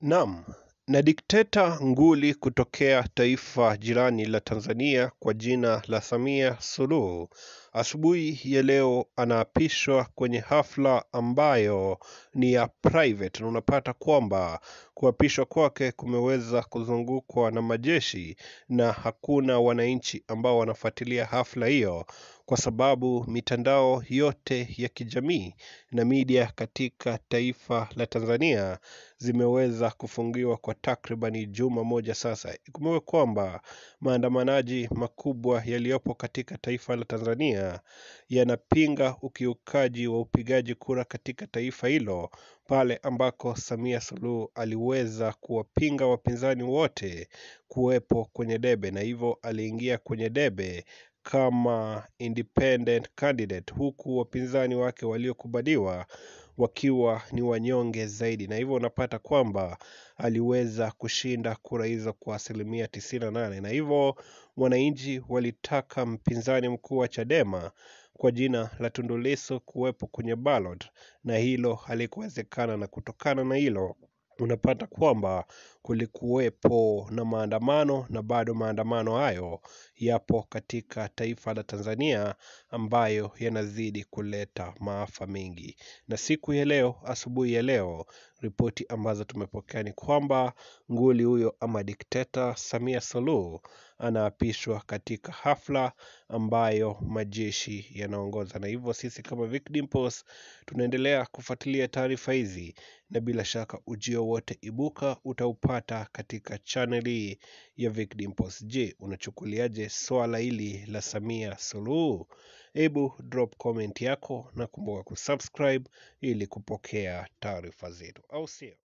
Naam, na dikteta nguli kutokea taifa jirani la Tanzania kwa jina la Samia Suluhu asubuhi ya leo anaapishwa kwenye hafla ambayo ni ya private, na unapata kwamba kuapishwa kwake kumeweza kuzungukwa na majeshi na hakuna wananchi ambao wanafuatilia hafla hiyo, kwa sababu mitandao yote ya kijamii na media katika taifa la Tanzania zimeweza kufungiwa kwa takribani juma moja sasa. Ikumbuke kwamba maandamanaji makubwa yaliyopo katika taifa la Tanzania yanapinga ukiukaji wa upigaji kura katika taifa hilo, pale ambako Samia Suluhu aliweza kuwapinga wapinzani wote kuwepo kwenye debe, na hivyo aliingia kwenye debe kama independent candidate, huku wapinzani wake waliokubaliwa wakiwa ni wanyonge zaidi, na hivyo unapata kwamba aliweza kushinda kura hizo kwa 98%, na hivyo wananchi walitaka mpinzani mkuu wa Chadema kwa jina la Tundu Lissu kuwepo kwenye ballot, na hilo halikuwezekana, na kutokana na hilo unapata kwamba kulikuwepo na maandamano, na bado maandamano hayo yapo katika taifa la Tanzania ambayo yanazidi kuleta maafa mengi. Na siku ya leo, asubuhi ya leo, ripoti ambazo tumepokea ni kwamba nguli huyo ama dikteta Samia Suluhu anaapishwa katika hafla ambayo majeshi yanaongoza, na hivyo sisi kama Vic Dimples tunaendelea kufuatilia taarifa hizi, na bila shaka ujio wote ibuka utaupata katika chaneli ya Vic Dimples. Je, unachukuliaje swala hili la Samia Suluhu? Hebu drop comment yako na kumbuka kusubscribe ili kupokea taarifa zetu, au sio?